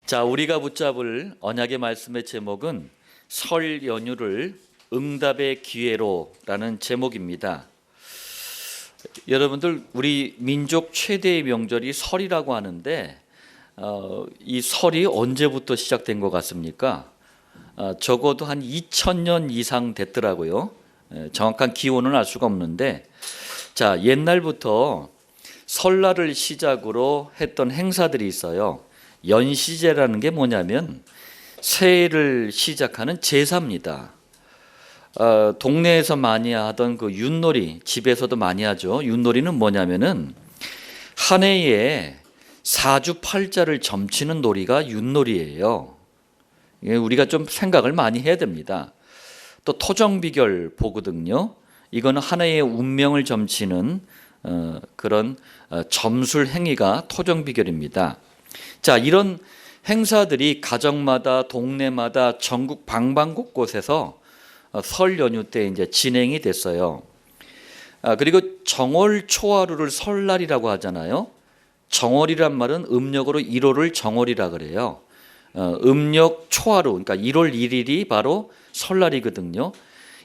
자, 우리가 붙잡을 언약의 말씀의 제목은 설 연휴를 응답의 기회로라는 제목입니다. 여러분들, 우리 민족 최대의 명절이 설이라고 하는데 이 설이 언제부터 시작된 것 같습니까? 적어도 한 2000년 이상 됐더라고요. 정확한 기원은 알 수가 없는데, 자, 옛날부터 설날을 시작으로 했던 행사들이 있어요. 연시제라는 게 뭐냐면 새해를 시작하는 제사입니다. 동네에서 많이 하던 그 윷놀이, 집에서도 많이 하죠. 윷놀이는 뭐냐면은 한 해에 사주팔자를 점치는 놀이가 윷놀이예요. 우리가 좀 생각을 많이 해야 됩니다. 또 토정비결 보거든요. 이거는 한 해의 운명을 점치는 그런 점술 행위가 토정비결입니다. 자, 이런 행사들이 가정마다, 동네마다, 전국 방방곳곳에서 설 연휴 때 이제 진행이 됐어요. 그리고 정월 초하루를 설날이라고 하잖아요. 정월이란 말은 음력으로 1월을 정월이라 그래요. 음력 초하루, 그러니까 1월 1일이 바로 설날이거든요.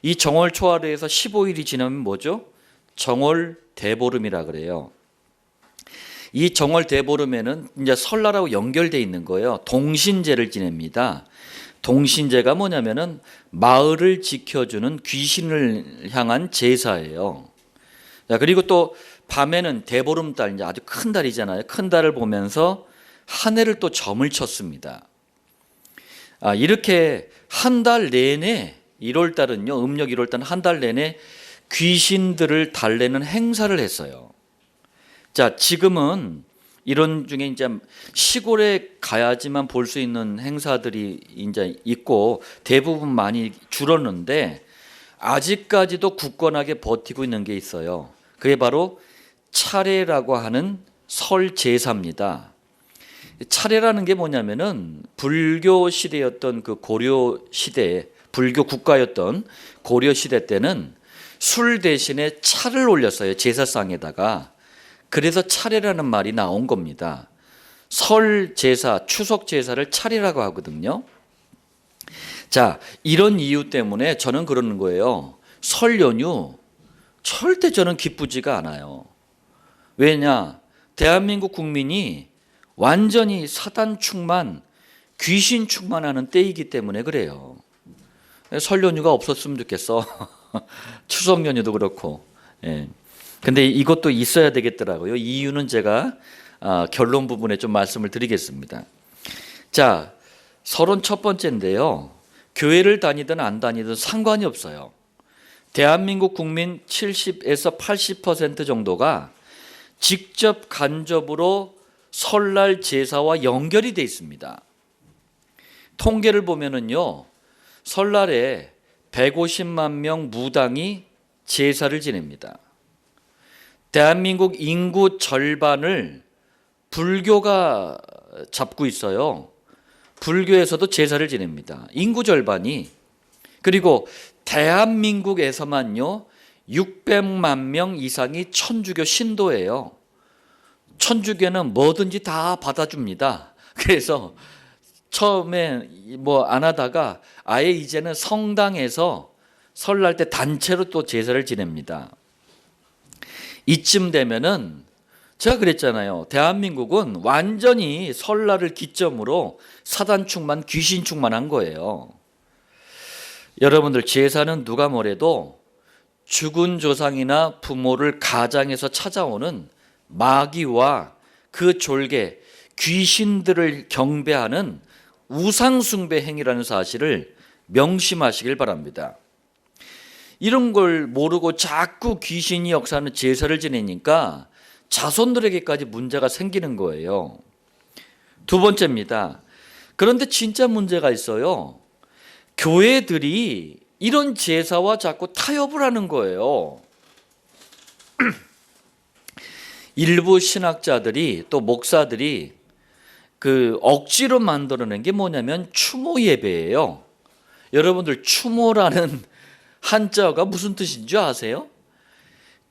이 정월 초하루에서 15일이 지나면 뭐죠? 정월 대보름이라 그래요. 이 정월 대보름에는 이제 설날하고 연결되어 있는 거예요. 동신제를 지냅니다. 동신제가 뭐냐면은 마을을 지켜주는 귀신을 향한 제사예요. 자, 그리고 또 밤에는 대보름달, 이제 아주 큰 달이잖아요. 큰 달을 보면서 한 해를 또 점을 쳤습니다. 이렇게 한 달 내내 1월 달은요, 음력 1월 달은 한 달 내내 귀신들을 달래는 행사를 했어요. 자, 지금은 이런 중에 이제 시골에 가야지만 볼 수 있는 행사들이 이제 있고 대부분 많이 줄었는데 아직까지도 굳건하게 버티고 있는 게 있어요. 그게 바로 차례라고 하는 설 제사입니다. 차례라는 게 뭐냐면은 불교 시대였던 그 고려 시대, 불교 국가였던 고려 시대 때는 술 대신에 차를 올렸어요. 제사상에다가. 그래서 차례라는 말이 나온 겁니다. 설 제사, 추석 제사를 차례라고 하거든요. 자, 이런 이유 때문에 저는 그러는 거예요. 설 연휴 절대 저는 기쁘지가 않아요. 왜냐? 대한민국 국민이 완전히 사단 충만, 귀신 충만하는 때이기 때문에 그래요. 설 연휴가 없었으면 좋겠어. 추석 연휴도 그렇고. 예. 근데 이것도 있어야 되겠더라고요. 이유는 제가 결론 부분에 좀 말씀을 드리겠습니다. 자, 설은 첫 번째인데요. 교회를 다니든 안 다니든 상관이 없어요. 대한민국 국민 70에서 80% 정도가 직접 간접으로 설날 제사와 연결이 돼 있습니다. 통계를 보면은요, 설날에 150만 명 무당이 제사를 지냅니다. 대한민국 인구 절반을 불교가 잡고 있어요. 불교에서도 제사를 지냅니다. 인구 절반이. 그리고 대한민국에서만요 600만 명 이상이 천주교 신도예요. 천주교는 뭐든지 다 받아줍니다. 그래서 처음에 뭐 안 하다가 아예 이제는 성당에서 설날 때 단체로 또 제사를 지냅니다. 이쯤 되면은 제가 그랬잖아요. 대한민국은 완전히 설날을 기점으로 사단 충만, 귀신 충만한 거예요. 여러분들, 제사는 누가 뭐래도 죽은 조상이나 부모를 가장해서 찾아오는 마귀와 그 졸개, 귀신들을 경배하는 우상숭배 행위라는 사실을 명심하시길 바랍니다. 이런 걸 모르고 자꾸 귀신이 역사하는 제사를 지내니까 자손들에게까지 문제가 생기는 거예요. 두 번째입니다. 그런데 진짜 문제가 있어요. 교회들이 이런 제사와 자꾸 타협을 하는 거예요. 일부 신학자들이 또 목사들이 그 억지로 만들어낸 게 뭐냐면 추모 예배예요. 여러분들, 추모라는 한자가 무슨 뜻인 줄 아세요?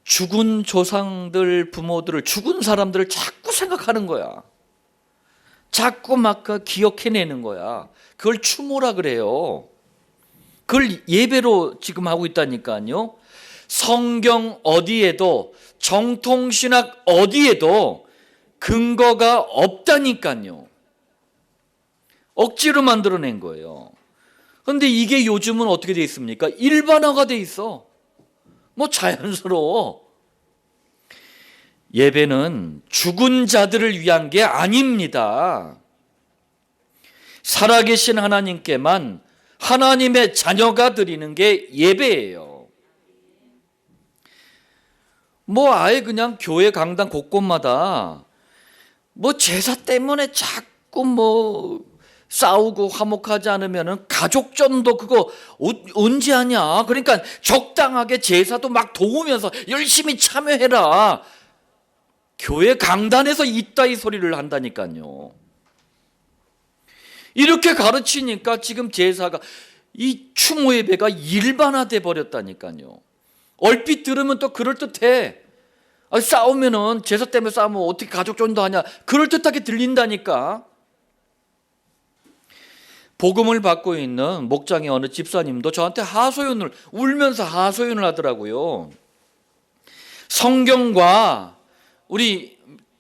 죽은 조상들, 부모들을, 죽은 사람들을 자꾸 생각하는 거야. 자꾸 막 기억해내는 거야. 그걸 추모라 그래요. 그걸 예배로 지금 하고 있다니까요. 성경 어디에도, 정통신학 어디에도 근거가 없다니까요. 억지로 만들어낸 거예요. 그런데 이게 요즘은 어떻게 돼 있습니까? 일반화가 돼 있어. 뭐 자연스러워. 예배는 죽은 자들을 위한 게 아닙니다. 살아계신 하나님께만 하나님의 자녀가 드리는 게 예배예요. 뭐 아예 그냥 교회 강당 곳곳마다 뭐 제사 때문에 자꾸 뭐 싸우고 화목하지 않으면은 가족전도 그거 언제 하냐. 그러니까 적당하게 제사도 막 도우면서 열심히 참여해라. 교회 강단에서 이따위 소리를 한다니까요. 이렇게 가르치니까 지금 제사가, 이 추모 예배가 일반화돼 버렸다니까요. 얼핏 들으면 또 그럴듯해. 싸우면은, 제사 때문에 싸우면 어떻게 가족전도 하냐, 그럴듯하게 들린다니까. 복음을 받고 있는 목장의 어느 집사님도 저한테 울면서 하소연을 하더라고요. 성경과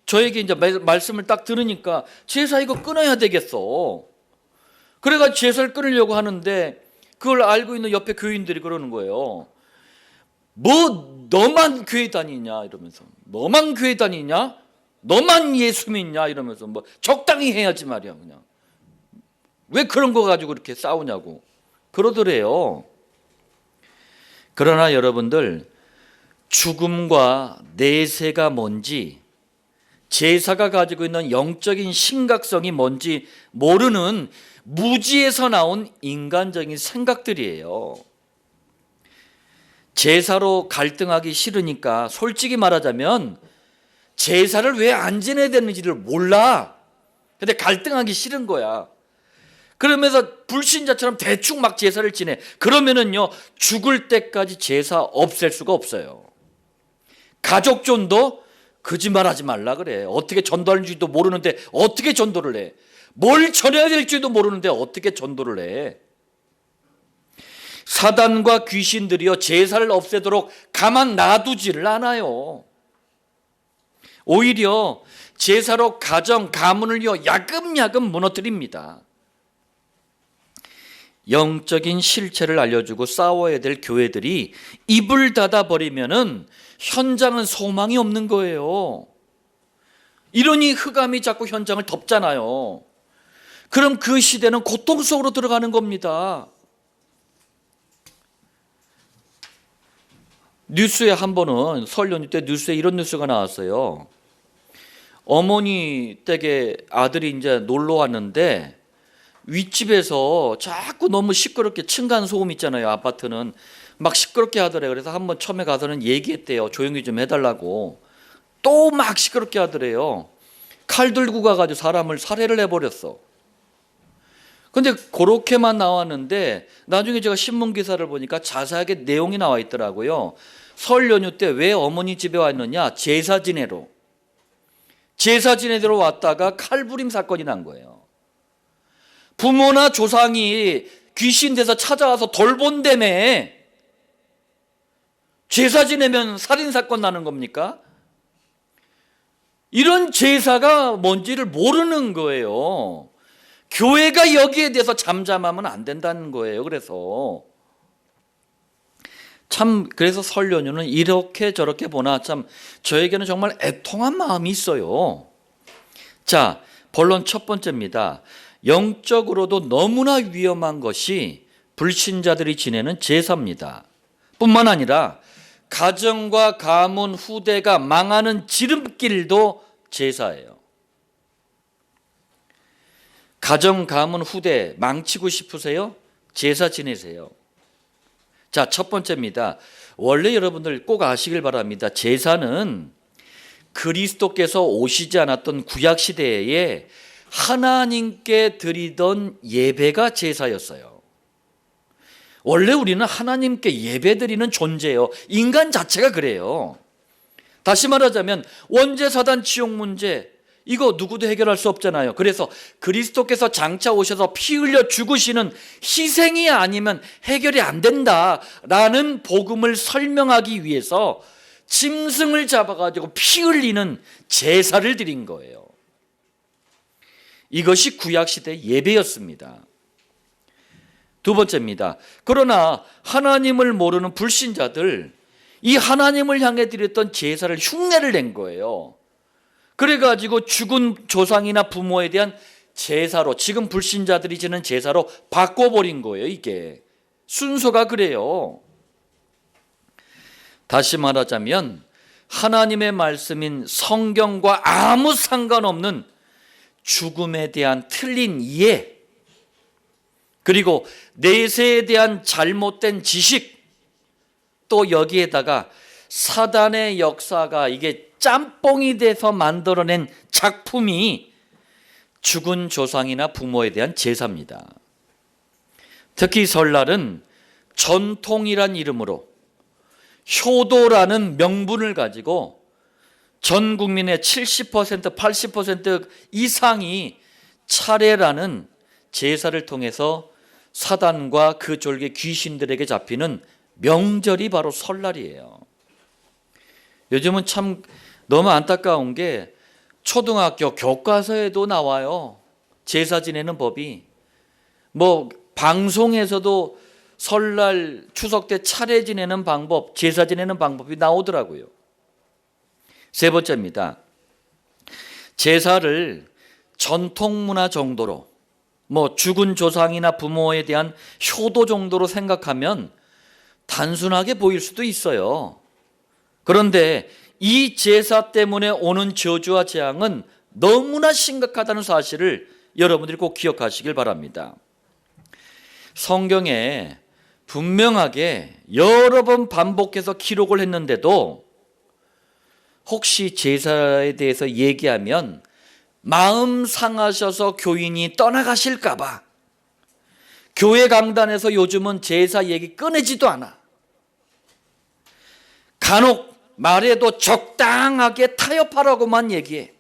저에게 이제 말씀을 딱 들으니까 제사 이거 끊어야 되겠어. 그래가 제사를 끊으려고 하는데 그걸 알고 있는 옆에 교인들이 그러는 거예요. 뭐 너만 교회 다니냐 이러면서, 너만 교회 다니냐, 너만 예수 믿냐 이러면서 뭐 적당히 해야지 말이야. 그냥 왜 그런 거 가지고 이렇게 싸우냐고 그러더래요. 그러나 여러분들, 죽음과 내세가 뭔지, 제사가 가지고 있는 영적인 심각성이 뭔지 모르는 무지에서 나온 인간적인 생각들이에요. 제사로 갈등하기 싫으니까 솔직히 말하자면 제사를 왜 안 지내야 되는지를 몰라. 근데 갈등하기 싫은 거야. 그러면서 불신자처럼 대충 막 제사를 지내. 그러면은요, 죽을 때까지 제사 없앨 수가 없어요. 가족전도 거짓말하지 말라 그래. 어떻게 전도하는지도 모르는데 어떻게 전도를 해? 뭘 전해야 될지도 모르는데 어떻게 전도를 해? 사단과 귀신들이요, 제사를 없애도록 가만 놔두지를 않아요. 오히려 제사로 가정, 가문을요 야금야금 무너뜨립니다. 영적인 실체를 알려주고 싸워야 될 교회들이 입을 닫아버리면은 현장은 소망이 없는 거예요. 이러니 흑암이 자꾸 현장을 덮잖아요. 그럼 그 시대는 고통 속으로 들어가는 겁니다. 뉴스에 한 번은, 설 연휴 때 뉴스에 이런 뉴스가 나왔어요. 어머니 댁에 아들이 이제 놀러 왔는데 윗집에서 자꾸 너무 시끄럽게, 층간소음 있잖아요. 아파트는 막 시끄럽게 하더래요. 그래서 한번 처음에 가서는 얘기했대요. 조용히 좀 해달라고. 또 막 시끄럽게 하더래요. 칼 들고 가가지고 사람을 살해를 해버렸어. 근데 그렇게만 나왔는데 나중에 제가 신문 기사를 보니까 자세하게 내용이 나와 있더라고요. 설 연휴 때 왜 어머니 집에 왔느냐? 제사 지내러. 제사 지내러 왔다가 칼부림 사건이 난 거예요. 부모나 조상이 귀신 돼서 찾아와서 돌본다며. 제사 지내면 살인사건 나는 겁니까? 이런 제사가 뭔지를 모르는 거예요. 교회가 여기에 대해서 잠잠하면 안 된다는 거예요. 그래서 설 연휴는 이렇게 저렇게 보나 참 저에게는 정말 애통한 마음이 있어요. 자, 본론 첫 번째입니다. 영적으로도 너무나 위험한 것이 불신자들이 지내는 제사입니다. 뿐만 아니라 가정과 가문, 후대가 망하는 지름길도 제사예요. 가정, 가문, 후대 망치고 싶으세요? 제사 지내세요. 자, 첫 번째입니다. 원래 여러분들 꼭 아시길 바랍니다. 제사는 그리스도께서 오시지 않았던 구약 시대에 하나님께 드리던 예배가 제사였어요. 원래 우리는 하나님께 예배드리는 존재예요. 인간 자체가 그래요. 다시 말하자면 원죄, 사단, 지옥 문제, 이거 누구도 해결할 수 없잖아요. 그래서 그리스도께서 장차 오셔서 피 흘려 죽으시는 희생이 아니면 해결이 안 된다라는 복음을 설명하기 위해서 짐승을 잡아가지고 피 흘리는 제사를 드린 거예요. 이것이 구약시대 예배였습니다. 두 번째입니다. 그러나 하나님을 모르는 불신자들, 이 하나님을 향해 드렸던 제사를 흉내를 낸 거예요. 그래가지고 죽은 조상이나 부모에 대한 제사로, 지금 불신자들이 지는 제사로 바꿔버린 거예요. 이게 순서가 그래요. 다시 말하자면 하나님의 말씀인 성경과 아무 상관없는 죽음에 대한 틀린 이해, 그리고 내세에 대한 잘못된 지식, 또 여기에다가 사단의 역사가 이게 짬뽕이 돼서 만들어낸 작품이 죽은 조상이나 부모에 대한 제사입니다. 특히 설날은 전통이란 이름으로 효도라는 명분을 가지고 전 국민의 70%, 80% 이상이 차례라는 제사를 통해서 사단과 그 졸개 귀신들에게 잡히는 명절이 바로 설날이에요. 요즘은 참 너무 안타까운 게 초등학교 교과서에도 나와요. 제사 지내는 법이. 뭐 방송에서도 설날 추석 때 차례 지내는 방법, 제사 지내는 방법이 나오더라고요. 세 번째입니다. 제사를 전통문화 정도로, 뭐 죽은 조상이나 부모에 대한 효도 정도로 생각하면 단순하게 보일 수도 있어요. 그런데 이 제사 때문에 오는 저주와 재앙은 너무나 심각하다는 사실을 여러분들이 꼭 기억하시길 바랍니다. 성경에 분명하게 여러 번 반복해서 기록을 했는데도 혹시 제사에 대해서 얘기하면 마음 상하셔서 교인이 떠나가실까 봐 교회 강단에서 요즘은 제사 얘기 꺼내지도 않아. 간혹 말해도 적당하게 타협하라고만 얘기해.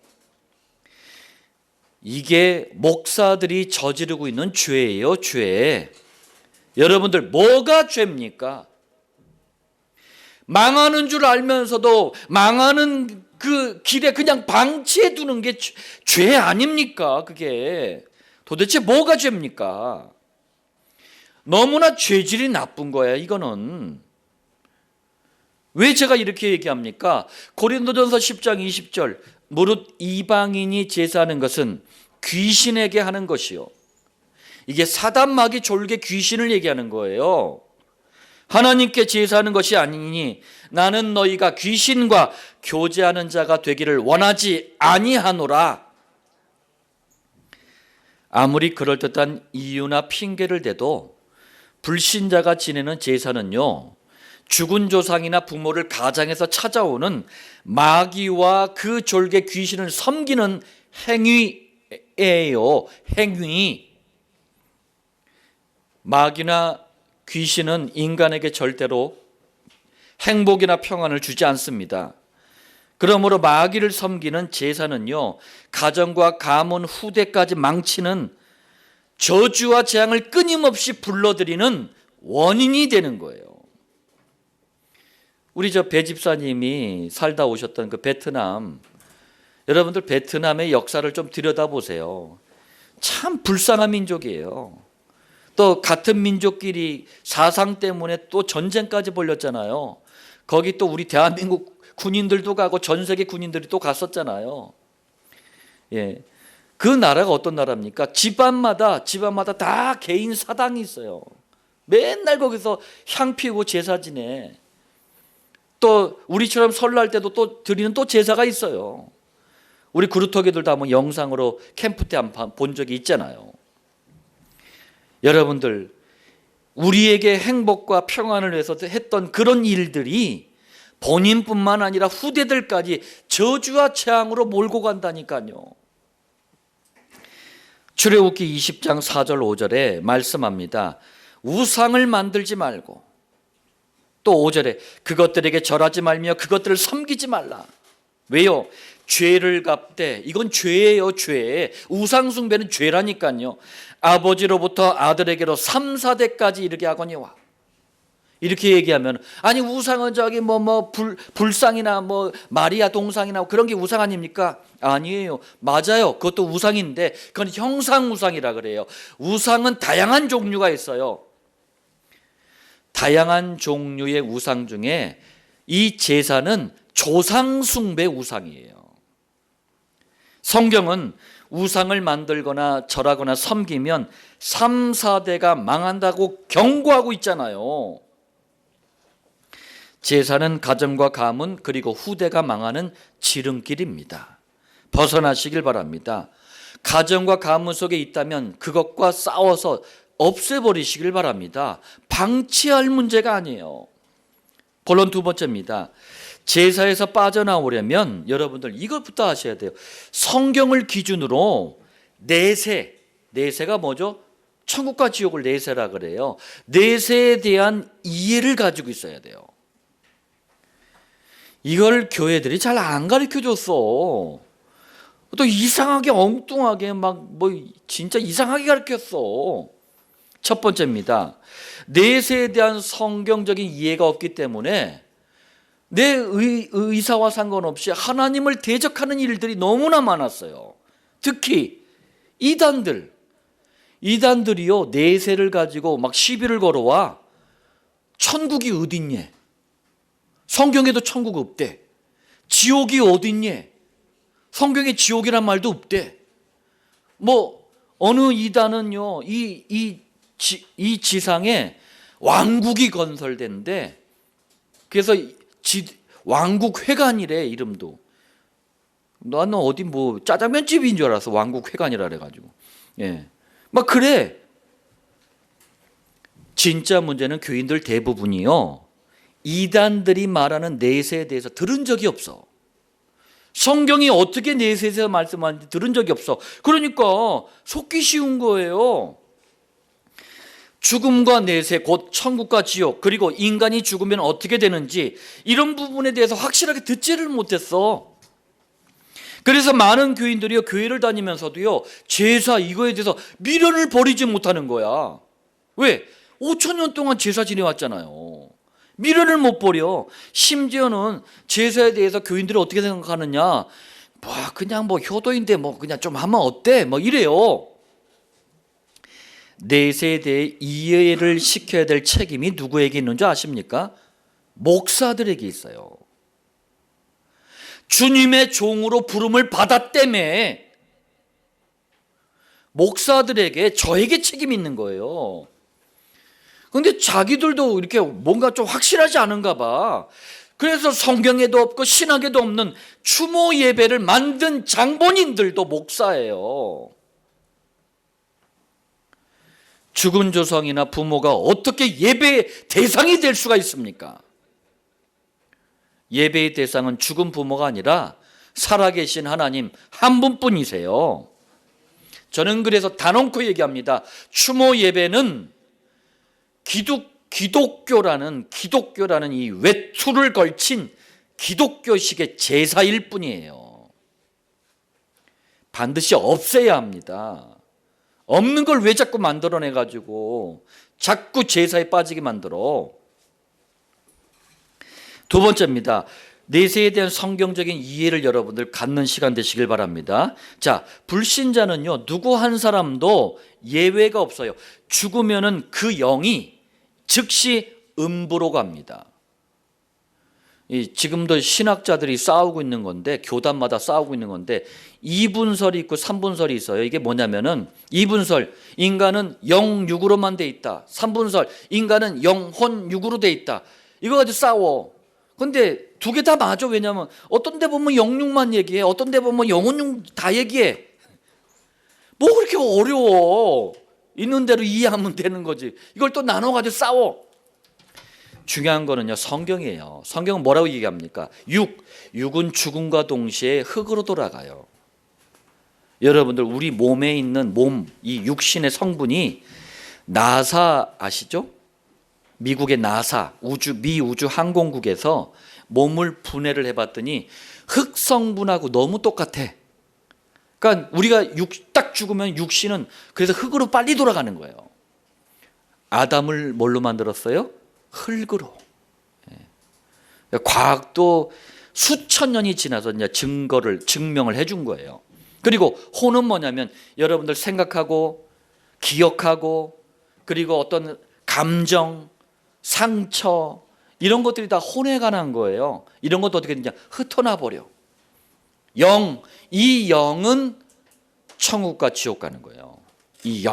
이게 목사들이 저지르고 있는 죄예요, 죄. 여러분들 뭐가 죄입니까? 망하는 줄 알면서도 망하는 그 길에 그냥 방치해 두는 게 죄 아닙니까? 그게 도대체 뭐가 죄입니까? 너무나 죄질이 나쁜 거야, 이거는. 왜 제가 이렇게 얘기합니까? 고린도전서 10장 20절, 무릇 이방인이 제사하는 것은 귀신에게 하는 것이요. 이게 사단 마귀 졸개 귀신을 얘기하는 거예요. 하나님께 제사하는 것이 아니니 나는 너희가 귀신과 교제하는 자가 되기를 원하지 아니하노라. 아무리 그럴듯한 이유나 핑계를 대도 불신자가 지내는 제사는요, 죽은 조상이나 부모를 가장에서 찾아오는 마귀와 그 졸개 귀신을 섬기는 행위예요. 행위. 마귀나 귀신은 인간에게 절대로 행복이나 평안을 주지 않습니다. 그러므로 마귀를 섬기는 제사는요, 가정과 가문 후대까지 망치는 저주와 재앙을 끊임없이 불러들이는 원인이 되는 거예요. 우리 배 집사님이 살다 오셨던 그 베트남, 여러분들 베트남의 역사를 좀 들여다보세요. 참 불쌍한 민족이에요. 또 같은 민족끼리 사상 때문에 또 전쟁까지 벌렸잖아요. 거기 또 우리 대한민국 군인들도 가고 전 세계 군인들이 또 갔었잖아요. 예, 그 나라가 어떤 나라입니까? 집안마다 다 개인 사당이 있어요. 맨날 거기서 향 피우고 제사 지내. 또 우리처럼 설날 때도 또 드리는 또 제사가 있어요. 우리 그루터기들도 한번 영상으로 캠프 때 한번 본 적이 있잖아요. 여러분들, 우리에게 행복과 평안을 위해서 했던 그런 일들이 본인뿐만 아니라 후대들까지 저주와 재앙으로 몰고 간다니까요. 출애굽기 20장 4절 5절에 말씀합니다. 우상을 만들지 말고, 또 5절에 그것들에게 절하지 말며 그것들을 섬기지 말라. 왜요? 죄를 갚되, 이건 죄예요, 죄. 우상 숭배는 죄라니까요. 아버지로부터 아들에게로 3, 4대까지 이르게 하거니 와. 이렇게 얘기하면, 아니 우상은 저기 불상이나 마리아 동상이나 그런 게 우상 아닙니까? 아니에요. 맞아요. 그것도 우상인데 그건 형상 우상이라 그래요. 우상은 다양한 종류가 있어요. 다양한 종류의 우상 중에 이 제사는 조상 숭배 우상이에요. 성경은 우상을 만들거나 절하거나 섬기면 3, 4대가 망한다고 경고하고 있잖아요. 제사는 가정과 가문 그리고 후대가 망하는 지름길입니다. 벗어나시길 바랍니다. 가정과 가문 속에 있다면 그것과 싸워서 없애버리시길 바랍니다. 방치할 문제가 아니에요. 본론 두 번째입니다. 제사에서 빠져나오려면 여러분들 이것부터 하셔야 돼요. 성경을 기준으로 내세가 뭐죠? 천국과 지옥을 내세라 그래요. 내세에 대한 이해를 가지고 있어야 돼요. 이걸 교회들이 잘 안 가르쳐줬어. 또 이상하게 엉뚱하게 진짜 이상하게 가르쳤어. 첫 번째입니다. 내세에 대한 성경적인 이해가 없기 때문에 내 의사와 상관없이 하나님을 대적하는 일들이 너무나 많았어요. 특히 이단들이요 내세를 가지고 막 시비를 걸어와. 천국이 어딨니? 성경에도 천국 없대. 지옥이 어딨니? 성경에 지옥이란 말도 없대. 어느 이단은요 이 지상에 왕국이 건설된대. 그래서 왕국회관이래 이름도. 나는 어디 짜장면집인 줄 알았어. 왕국회관이라 그래가지고. 예, 그래. 진짜 문제는 교인들 대부분이요 이단들이 말하는 내세에 대해서 들은 적이 없어. 성경이 어떻게 내세에서 말씀하는지 들은 적이 없어. 그러니까 속기 쉬운 거예요. 죽음과 내세, 곧 천국과 지옥, 그리고 인간이 죽으면 어떻게 되는지 이런 부분에 대해서 확실하게 듣지를 못했어. 그래서 많은 교인들이요 교회를 다니면서도요 제사 이거에 대해서 미련을 버리지 못하는 거야. 왜? 5,000년 동안 제사 지내왔잖아요. 미련을 못 버려. 심지어는 제사에 대해서 교인들이 어떻게 생각하느냐, 그냥 효도인데 그냥 좀 하면 어때? 이래요. 내세에 대해 이해를 시켜야 될 책임이 누구에게 있는 줄 아십니까? 목사들에게 있어요. 주님의 종으로 부름을 받았다며 목사들에게, 저에게 책임이 있는 거예요. 그런데 자기들도 이렇게 뭔가 좀 확실하지 않은가 봐. 그래서 성경에도 없고 신학에도 없는 추모 예배를 만든 장본인들도 목사예요. 죽은 조상이나 부모가 어떻게 예배의 대상이 될 수가 있습니까? 예배의 대상은 죽은 부모가 아니라 살아계신 하나님 한 분뿐이세요. 저는 그래서 단언코 얘기합니다. 추모 예배는 기독교라는 이 외투를 걸친 기독교식의 제사일 뿐이에요. 반드시 없애야 합니다. 없는 걸 왜 자꾸 만들어내가지고 자꾸 제사에 빠지게 만들어. 두 번째입니다. 내세에 대한 성경적인 이해를 여러분들 갖는 시간 되시길 바랍니다. 자, 불신자는요 누구 한 사람도 예외가 없어요. 죽으면은 그 영이 즉시 음부로 갑니다. 지금도 신학자들이 싸우고 있는 건데, 교단마다 싸우고 있는 건데 2분설이 있고 3분설이 있어요. 이게 뭐냐면은 2분설, 인간은 영육으로만 돼 있다. 3분설, 인간은 영혼육으로 돼 있다. 이거 가지고 싸워. 근데 두 개 다 맞아. 왜냐하면 어떤 데 보면 영육만 얘기해, 어떤 데 보면 영혼육 다 얘기해. 뭐 그렇게 어려워. 있는 대로 이해하면 되는 거지. 이걸 또 나눠가지고 싸워. 중요한 거는요 성경이에요. 성경은 뭐라고 얘기합니까? 육은 죽음과 동시에 흙으로 돌아가요. 여러분들 우리 몸에 있는 이 육신의 성분이 나사 아시죠? 미국의 나사 미 우주 항공국에서 몸을 분해를 해봤더니 흙 성분하고 너무 똑같아. 그러니까 우리가 딱 죽으면 육신은 그래서 흙으로 빨리 돌아가는 거예요. 아담을 뭘로 만들었어요? 흙으로. 과학도 수천 년이 지나서 이제 증명을 해준 거예요. 그리고 혼은 뭐냐면 여러분들 생각하고 기억하고 그리고 어떤 감정, 상처 이런 것들이 다 혼에 관한 거예요. 이런 것도 어떻게 되냐? 흩어나 버려. 이 영은 천국과 지옥 가는 거예요. 이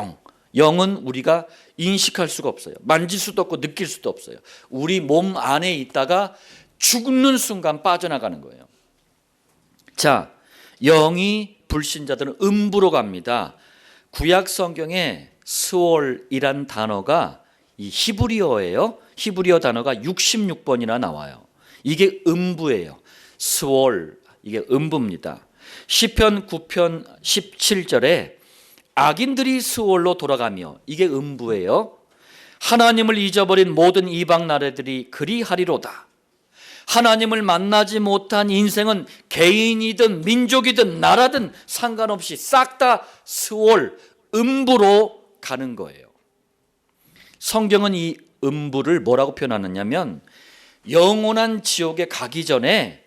영은 우리가 인식할 수가 없어요. 만질 수도 없고 느낄 수도 없어요. 우리 몸 안에 있다가 죽는 순간 빠져나가는 거예요. 자, 영이 불신자들은 음부로 갑니다. 구약 성경에 스월이란 단어가 이 히브리어예요. 히브리어 단어가 66번이나 나와요. 이게 음부예요. 스월, 이게 음부입니다. 시편 9편 17절에 악인들이 스월로 돌아가며, 이게 음부예요. 하나님을 잊어버린 모든 이방 나라들이 그리하리로다. 하나님을 만나지 못한 인생은 개인이든 민족이든 나라든 상관없이 싹 다 스월, 음부로 가는 거예요. 성경은 이 음부를 뭐라고 표현하느냐면 영원한 지옥에 가기 전에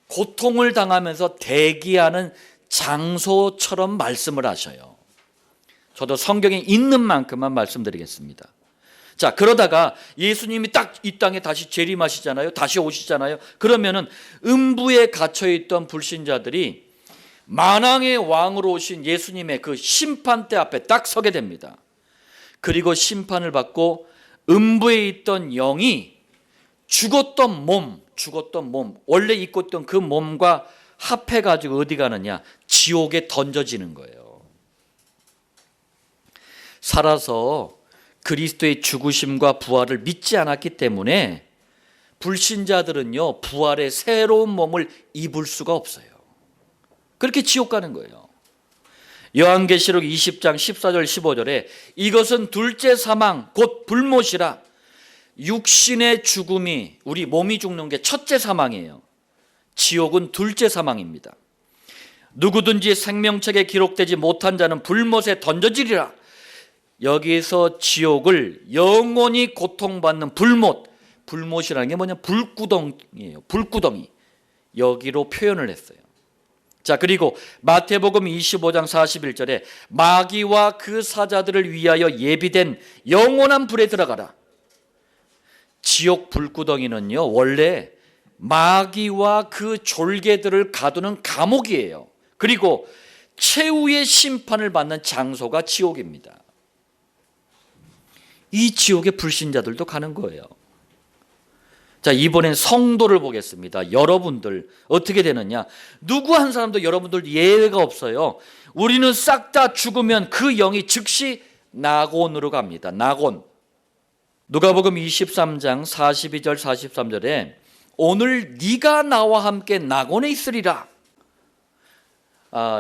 고통을 당하면서 대기하는 장소처럼 말씀을 하셔요. 저도 성경에 있는 만큼만 말씀드리겠습니다. 자, 그러다가 예수님이 딱 이 땅에 다시 재림하시잖아요. 다시 오시잖아요. 그러면은 음부에 갇혀있던 불신자들이 만왕의 왕으로 오신 예수님의 그 심판대 앞에 딱 서게 됩니다. 그리고 심판을 받고 음부에 있던 영이 죽었던 몸, 원래 입고 있던 그 몸과 합해가지고 어디 가느냐? 지옥에 던져지는 거예요. 살아서 그리스도의 죽으심과 부활을 믿지 않았기 때문에 불신자들은요, 부활의 새로운 몸을 입을 수가 없어요. 그렇게 지옥 가는 거예요. 요한계시록 20장 14절 15절에 이것은 둘째 사망 곧 불못이라. 육신의 죽음이, 우리 몸이 죽는 게 첫째 사망이에요. 지옥은 둘째 사망입니다. 누구든지 생명책에 기록되지 못한 자는 불못에 던져지리라. 여기에서 지옥을 영원히 고통받는 불못이라는 게 뭐냐? 불구덩이에요. 불구덩이. 여기로 표현을 했어요. 자, 그리고 마태복음 25장 41절에 마귀와 그 사자들을 위하여 예비된 영원한 불에 들어가라. 지옥 불구덩이는요, 원래 마귀와 그 졸개들을 가두는 감옥이에요. 그리고 최후의 심판을 받는 장소가 지옥입니다. 이 지옥에 불신자들도 가는 거예요. 자, 이번엔 성도를 보겠습니다. 여러분들 어떻게 되느냐? 누구 한 사람도 여러분들 예외가 없어요. 우리는 싹 다 죽으면 그 영이 즉시 낙원으로 갑니다. 낙원. 누가복음 23장 42절 43절에 오늘 네가 나와 함께 낙원에 있으리라.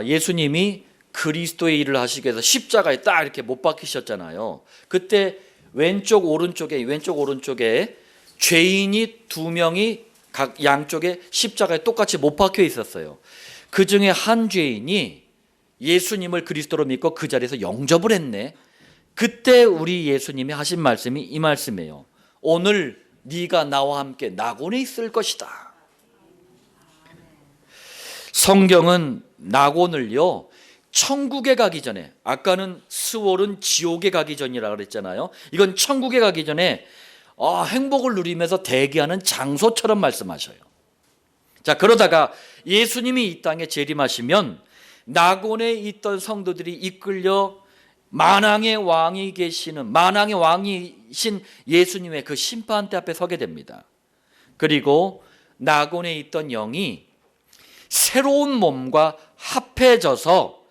예수님이 그리스도의 일을 하시기 위해서 십자가에 딱 이렇게 못 박히셨잖아요. 그때 왼쪽 오른쪽에 죄인이 두 명이 각 양쪽에 십자가에 똑같이 못 박혀 있었어요. 그 중에 한 죄인이 예수님을 그리스도로 믿고 그 자리에서 영접을 했네. 그때 우리 예수님이 하신 말씀이 이 말씀이에요. 오늘 네가 나와 함께 낙원에 있을 것이다. 성경은 낙원을요, 천국에 가기 전에, 아까는 스월은 지옥에 가기 전이라고 그랬잖아요. 이건 천국에 가기 전에 행복을 누리면서 대기하는 장소처럼 말씀하셔요. 자, 그러다가 예수님이 이 땅에 재림하시면 낙원에 있던 성도들이 이끌려 만왕의 왕이신 예수님의 그 심판대 앞에 서게 됩니다. 그리고 낙원에 있던 영이 새로운 몸과 합해져서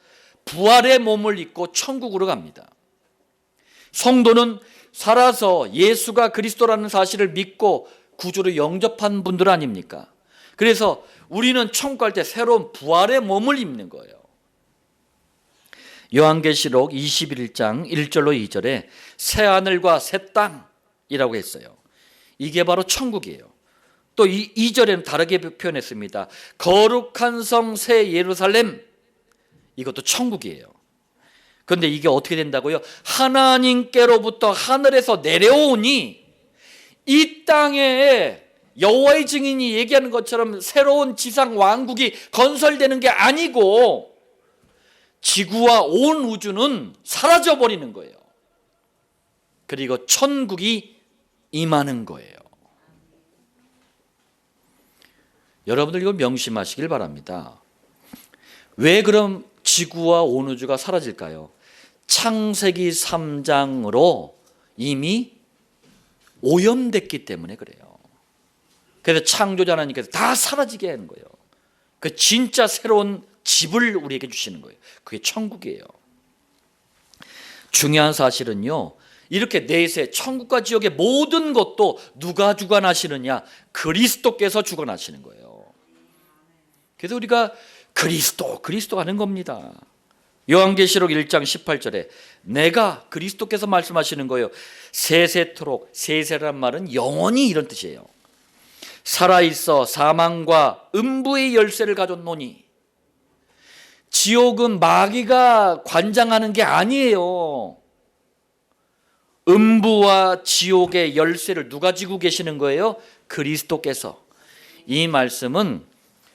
부활의 몸을 입고 천국으로 갑니다. 성도는 살아서 예수가 그리스도라는 사실을 믿고 구주로 영접한 분들 아닙니까? 그래서 우리는 천국 갈 때 새로운 부활의 몸을 입는 거예요. 요한계시록 21장 1절로 2절에 새 하늘과 새 땅이라고 했어요. 이게 바로 천국이에요. 또 2절에는 다르게 표현했습니다. 거룩한 성 새 예루살렘, 이것도 천국이에요. 그런데 이게 어떻게 된다고요? 하나님께로부터 하늘에서 내려오니 이 땅에 여호와의 증인이 얘기하는 것처럼 새로운 지상 왕국이 건설되는 게 아니고 지구와 온 우주는 사라져 버리는 거예요. 그리고 천국이 임하는 거예요. 여러분들 이거 명심하시길 바랍니다. 왜 그럼 지구와 온 우주가 사라질까요? 창세기 3장으로 이미 오염됐기 때문에 그래요. 그래서 창조자 하나님께서 다 사라지게 하는 거예요. 그 진짜 새로운 집을 우리에게 주시는 거예요. 그게 천국이에요. 중요한 사실은요, 이렇게 내세 천국과 지옥의 모든 것도 누가 주관하시느냐? 그리스도께서 주관하시는 거예요. 그래서 우리가 그리스도 하는 겁니다. 요한계시록 1장 18절에 내가, 그리스도께서 말씀하시는 거예요. 세세토록, 세세란 말은 영원히 이런 뜻이에요. 살아있어 사망과 음부의 열쇠를 가졌노니, 지옥은 마귀가 관장하는 게 아니에요. 음부와 지옥의 열쇠를 누가 쥐고 계시는 거예요? 그리스도께서. 이 말씀은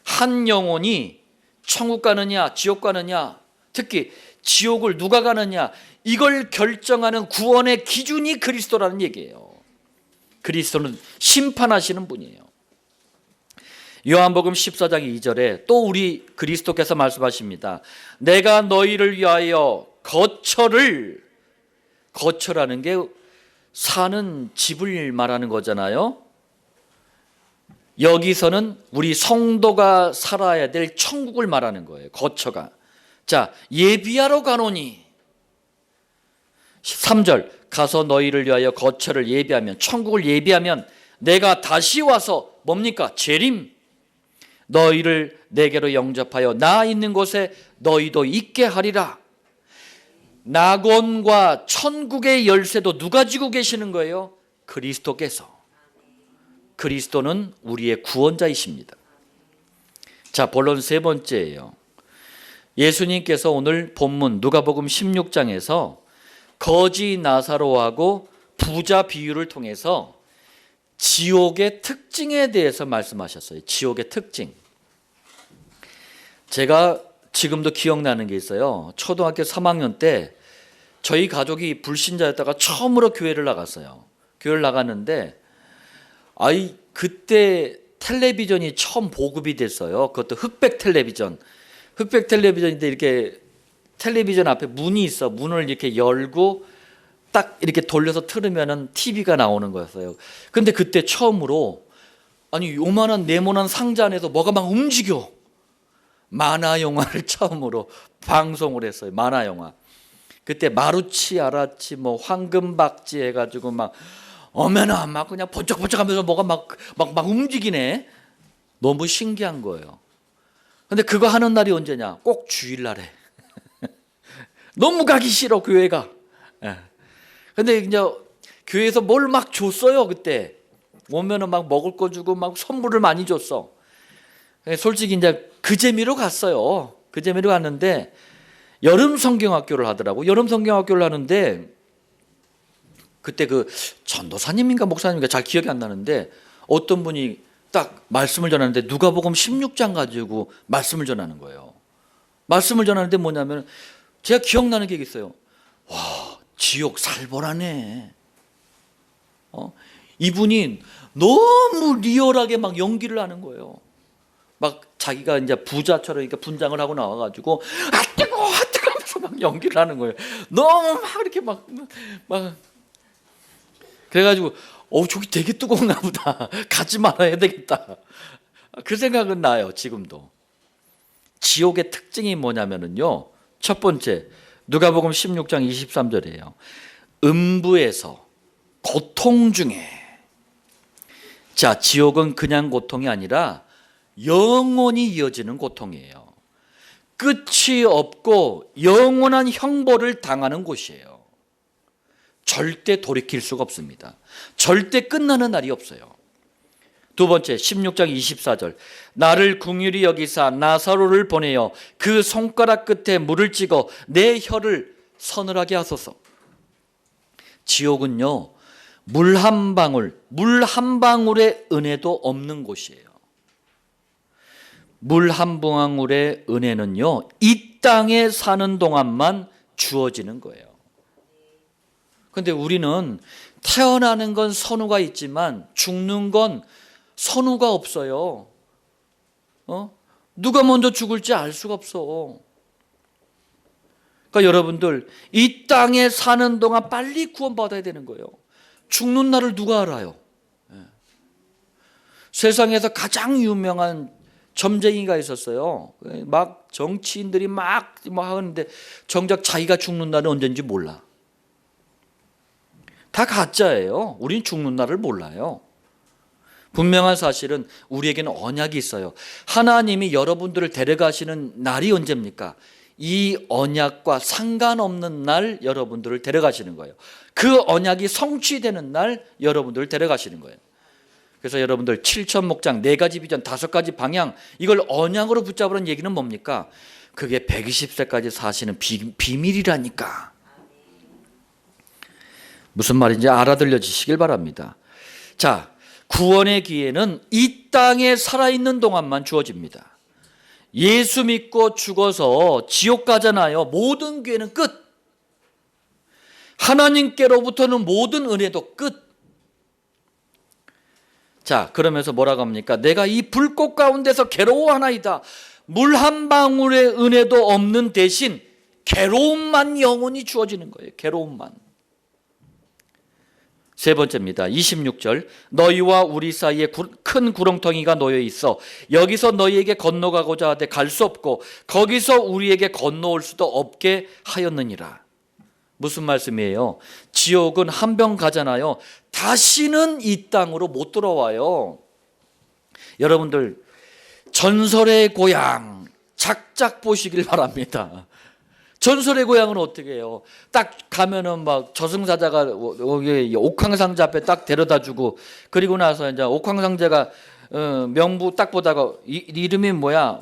한 영혼이 천국 가느냐 지옥 가느냐, 특히 지옥을 누가 가느냐, 이걸 결정하는 구원의 기준이 그리스도라는 얘기예요. 그리스도는 심판하시는 분이에요. 요한복음 14장 2절에 또 우리 그리스도께서 말씀하십니다. 내가 너희를 위하여 거처라는 게 사는 집을 말하는 거잖아요. 여기서는 우리 성도가 살아야 될 천국을 말하는 거예요. 거처가. 자, 예비하러 가노니 3절 가서 너희를 위하여 거처를 예비하면, 천국을 예비하면 내가 다시 와서 뭡니까? 재림, 너희를 내게로 영접하여 나 있는 곳에 너희도 있게 하리라. 낙원과 천국의 열쇠도 누가 쥐고 계시는 거예요? 그리스도께서. 그리스도는 우리의 구원자이십니다. 자, 본론 세 번째예요. 예수님께서 오늘 본문 누가복음 16장에서 거지 나사로하고 부자 비유를 통해서 지옥의 특징에 대해서 말씀하셨어요. 지옥의 특징. 제가 지금도 기억나는 게 있어요. 초등학교 3학년 때 저희 가족이 불신자였다가 처음으로 교회를 나갔어요. 교회를 나갔는데 그때 텔레비전이 처음 보급이 됐어요. 그것도 흑백 텔레비전. 흑백 텔레비전인데 이렇게 텔레비전 앞에 문이 있어. 문을 이렇게 열고 딱 이렇게 돌려서 틀으면은 TV가 나오는 거였어요. 근데 그때 처음으로 요만한 네모난 상자 안에서 뭐가 막 움직여. 만화 영화를 처음으로 방송을 했어요. 만화 영화. 그때 마루치 아라치 뭐 황금박쥐 해가지고 막 어머나 막 그냥 번쩍번쩍하면서 뭐가 막 움직이네. 너무 신기한 거예요. 근데 그거 하는 날이 언제냐? 꼭 주일날에. 너무 가기 싫어 교회가. 근데 이제 교회에서 뭘 막 줬어요. 그때 오면은 막 먹을 거 주고 막 선물을 많이 줬어. 솔직히 이제 그 재미로 갔어요. 그 재미로 갔는데 여름 성경학교를 하더라고. 여름 성경학교를 하는데 그때 그 전도사님인가 목사님인가 잘 기억이 안 나는데 어떤 분이 딱 말씀을 전하는데 누가복음 16장 가지고 말씀을 전하는 거예요. 말씀을 전하는데 뭐냐면 제가 기억나는 게 있어요. 와, 지옥 살벌하네. 이분이 너무 리얼하게 막 연기를 하는 거예요. 막 자기가 이제 부자처럼 이렇게 분장을 하고 나와가지고 뜨거워 하면서 막 연기를 하는 거예요. 너무 막 이렇게 막 그래가지고 저기 되게 뜨거운가 보다. 가지 말아야 되겠다. 그 생각은 나요. 지금도. 지옥의 특징이 뭐냐면요. 첫 번째 누가복음 16장 23절이에요. 음부에서 고통 중에. 자, 지옥은 그냥 고통이 아니라 영원히 이어지는 고통이에요. 끝이 없고 영원한 형벌을 당하는 곳이에요. 절대 돌이킬 수가 없습니다. 절대 끝나는 날이 없어요. 두 번째 16장 24절 나를 긍휼히 여기사 나사로를 보내어 그 손가락 끝에 물을 찍어 내 혀를 서늘하게 하소서. 지옥은요 물 한 방울의 은혜도 없는 곳이에요. 물 한 방울의 은혜는요 이 땅에 사는 동안만 주어지는 거예요. 그런데 우리는 태어나는 건 선후가 있지만 죽는 건 선후가 없어요. 누가 먼저 죽을지 알 수가 없어. 그러니까 여러분들 이 땅에 사는 동안 빨리 구원받아야 되는 거예요. 죽는 날을 누가 알아요? 세상에서 가장 유명한 점쟁이가 있었어요. 막 정치인들이 막 하는데 정작 자기가 죽는 날은 언제인지 몰라. 다 가짜예요. 우린 죽는 날을 몰라요. 분명한 사실은 우리에게는 언약이 있어요. 하나님이 여러분들을 데려가시는 날이 언제입니까? 이 언약과 상관없는 날 여러분들을 데려가시는 거예요. 그 언약이 성취되는 날 여러분들을 데려가시는 거예요. 그래서 여러분들 7천 목장, 4가지 비전, 5가지 방향 이걸 언약으로 붙잡으라는 얘기는 뭡니까? 그게 120세까지 사시는 비밀이라니까. 무슨 말인지 알아들려지시길 바랍니다. 자, 구원의 기회는 이 땅에 살아있는 동안만 주어집니다. 예수 믿고 죽어서 지옥 가잖아요. 모든 기회는 끝. 하나님께로부터는 모든 은혜도 끝. 자, 그러면서 뭐라고 합니까? 내가 이 불꽃 가운데서 괴로워하나이다. 물 한 방울의 은혜도 없는 대신 괴로움만 영원히 주어지는 거예요. 괴로움만. 세 번째입니다. 26절 너희와 우리 사이에 큰 구렁텅이가 놓여 있어 여기서 너희에게 건너가고자 하되 갈 수 없고 거기서 우리에게 건너올 수도 없게 하였느니라. 무슨 말씀이에요? 지옥은 한 번 가잖아요. 다시는 이 땅으로 못 돌아와요. 여러분들 전설의 고향 작작 보시길 바랍니다. 전설의 고향은 어떻게 해요? 딱 가면은 막 저승사자가 여기 옥황상제 앞에 딱 데려다 주고 그리고 나서 이제 옥황상제가 명부 딱 보다가 이름이 뭐야?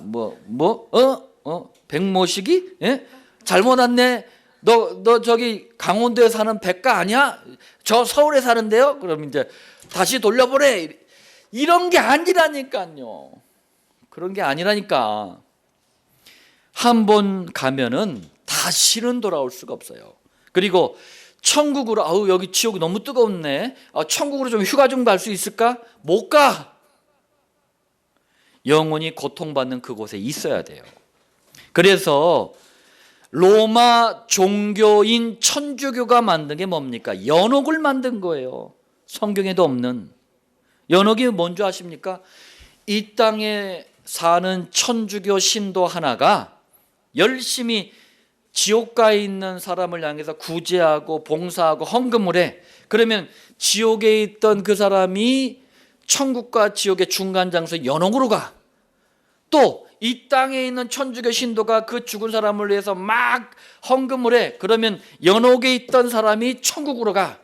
백모식이? 예? 잘못 왔네. 너 저기 강원도에 사는 백가 아니야? 저 서울에 사는데요? 그럼 이제 다시 돌려보래. 이런 게 아니라니까요. 그런 게 아니라니까. 한 번 가면은 다시는 돌아올 수가 없어요. 그리고 천국으로 여기 지옥이 너무 뜨겁네. 천국으로 좀 휴가 좀 갈 수 있을까? 못 가. 영원히 고통받는 그곳에 있어야 돼요. 그래서 로마 종교인 천주교가 만든 게 뭡니까? 연옥을 만든 거예요. 성경에도 없는. 연옥이 뭔지 아십니까? 이 땅에 사는 천주교 신도 하나가 열심히 지옥가에 있는 사람을 향해서 구제하고 봉사하고 헌금을 해. 그러면 지옥에 있던 그 사람이 천국과 지옥의 중간 장소 연옥으로 가. 또 이 땅에 있는 천주교 신도가 그 죽은 사람을 위해서 막 헌금을 해. 그러면 연옥에 있던 사람이 천국으로 가.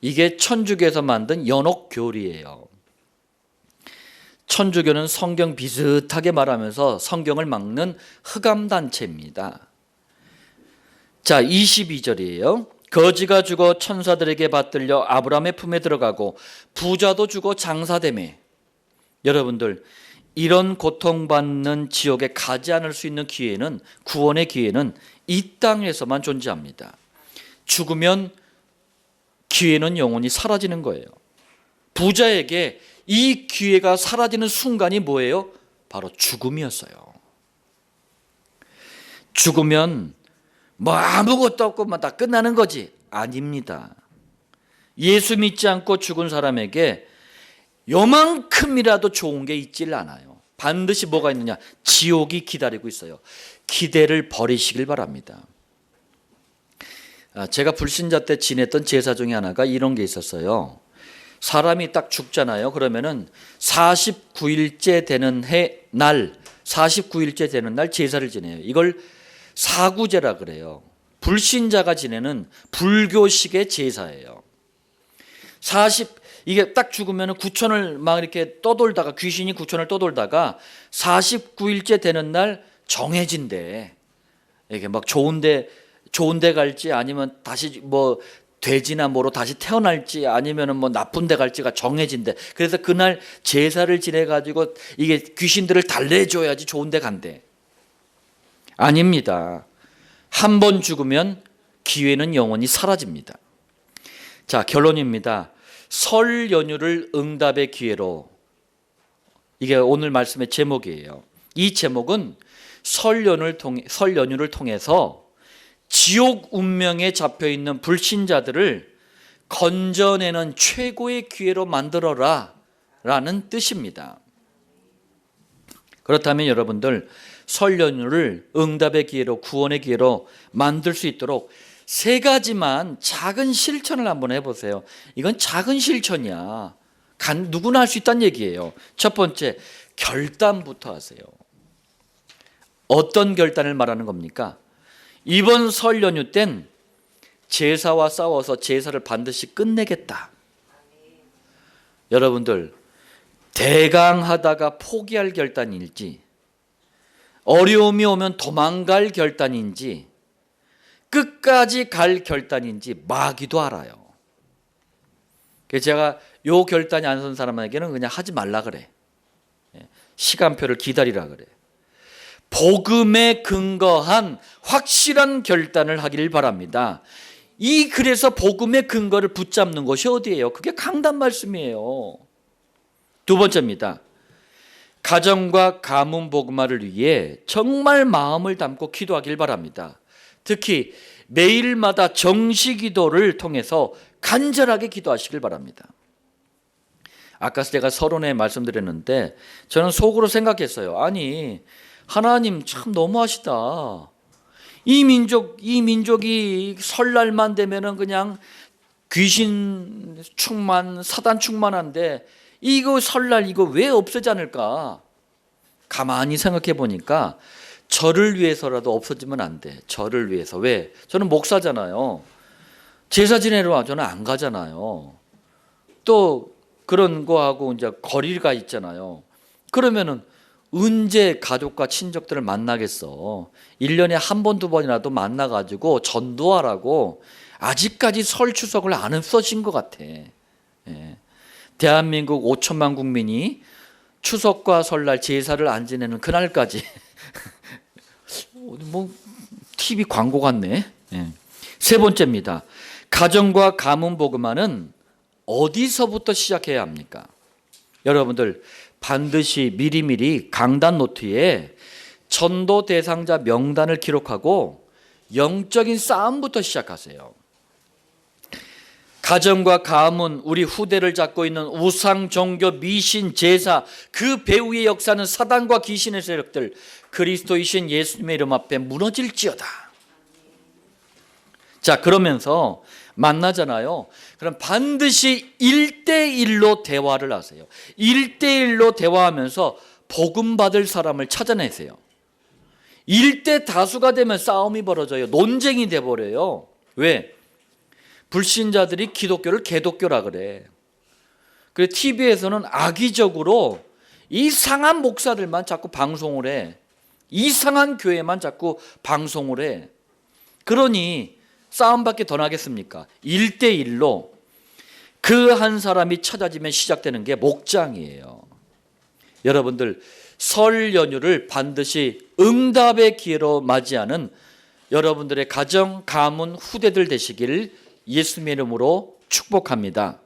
이게 천주교에서 만든 연옥교리예요. 천주교는 성경 비슷하게 말하면서 성경을 막는 흑암단체입니다. 자, 22절이에요. 거지가 죽어 천사들에게 받들려 아브라함의 품에 들어가고 부자도 죽어 장사되매. 여러분들 이런 고통받는 지옥에 가지 않을 수 있는 기회는 구원의 기회는 이 땅에서만 존재합니다. 죽으면 기회는 영원히 사라지는 거예요. 부자에게 이 기회가 사라지는 순간이 뭐예요? 바로 죽음이었어요. 죽으면 뭐 아무것도 없고만 다 끝나는 거지? 아닙니다. 예수 믿지 않고 죽은 사람에게 요만큼이라도 좋은 게 있질 않아요. 반드시 뭐가 있느냐? 지옥이 기다리고 있어요. 기대를 버리시길 바랍니다. 제가 불신자 때 지냈던 제사 중에 하나가 이런 게 있었어요. 사람이 딱 죽잖아요. 그러면은 49일째 되는 날 49일째 되는 날 제사를 지내요. 이걸 사구제라 그래요. 불신자가 지내는 불교식의 제사예요. 이게 딱 죽으면 구천을 막 이렇게 떠돌다가 귀신이 구천을 떠돌다가 49일째 되는 날 정해진대. 이게 막 좋은데 갈지 아니면 다시 뭐 돼지나 뭐로 다시 태어날지 아니면은 뭐 나쁜 데 갈지가 정해진대. 그래서 그날 제사를 지내 가지고 이게 귀신들을 달래줘야지 좋은 데 간대. 아닙니다. 한 번 죽으면 기회는 영원히 사라집니다. 자, 결론입니다. 설 연휴를 응답의 기회로, 이게 오늘 말씀의 제목이에요. 이 제목은 설 연휴를 통해서 지옥 운명에 잡혀 있는 불신자들을 건져내는 최고의 기회로 만들어라 라는 뜻입니다. 그렇다면 여러분들, 설 연휴를 응답의 기회로, 구원의 기회로 만들 수 있도록 세 가지만 작은 실천을 한번 해보세요. 이건 작은 실천이야. 누구나 할 수 있다는 얘기예요. 첫 번째, 결단부터 하세요. 어떤 결단을 말하는 겁니까? 이번 설 연휴 땐 제사와 싸워서 제사를 반드시 끝내겠다. 여러분들, 대강하다가 포기할 결단일지, 어려움이 오면 도망갈 결단인지, 끝까지 갈 결단인지 마귀도 알아요. 그래서 제가 요 결단이 안 선 사람에게는 그냥 하지 말라 그래. 시간표를 기다리라 그래. 복음에 근거한 확실한 결단을 하기를 바랍니다. 그래서 복음의 근거를 붙잡는 것이 어디예요? 그게 강단 말씀이에요. 두 번째입니다. 가정과 가문 복음화를 위해 정말 마음을 담고 기도하길 바랍니다. 특히 매일마다 정시 기도를 통해서 간절하게 기도하시길 바랍니다. 아까 제가 서론에 말씀드렸는데 저는 속으로 생각했어요. 아니, 하나님 참 너무하시다. 이 민족이 설날만 되면은 그냥 귀신 충만, 사단 충만한데 이거 설날 이거 왜 없애지 않을까? 가만히 생각해 보니까 저를 위해서라도 없어지면 안 돼. 저를 위해서. 왜? 저는 목사잖아요. 제사 지내러 저는 안 가잖아요. 또 그런 거하고 이제 거리가 있잖아요. 그러면은 언제 가족과 친척들을 만나겠어. 1년에 한 번, 두 번이라도 만나가지고 전도하라고 아직까지 설 추석을 안 없어진 것 같아. 예. 대한민국 5천만 국민이 추석과 설날 제사를 안 지내는 그날까지 뭐 TV 광고 같네. 예. 세 번째입니다. 가정과 가문 복음화는 어디서부터 시작해야 합니까? 여러분들 반드시 미리미리 강단 노트에 전도 대상자 명단을 기록하고 영적인 싸움부터 시작하세요. 가정과 가문, 우리 후대를 잡고 있는 우상, 종교, 미신, 제사, 그 배후의 역사는 사단과 귀신의 세력들, 그리스도이신 예수님의 이름 앞에 무너질지어다. 자, 그러면서 만나잖아요. 그럼 반드시 1대1로 대화를 하세요. 1대1로 대화하면서 복음 받을 사람을 찾아내세요. 1대 다수가 되면 싸움이 벌어져요. 논쟁이 돼버려요. 왜? 불신자들이 기독교를 개독교라 그래. 그래, TV에서는 악의적으로 이상한 목사들만 자꾸 방송을 해. 이상한 교회만 자꾸 방송을 해. 그러니 싸움밖에 더 나겠습니까? 1대1로 그 한 사람이 찾아지면 시작되는 게 목장이에요. 여러분들, 설 연휴를 반드시 응답의 기회로 맞이하는 여러분들의 가정, 가문, 후대들 되시길 예수님의 이름으로 축복합니다.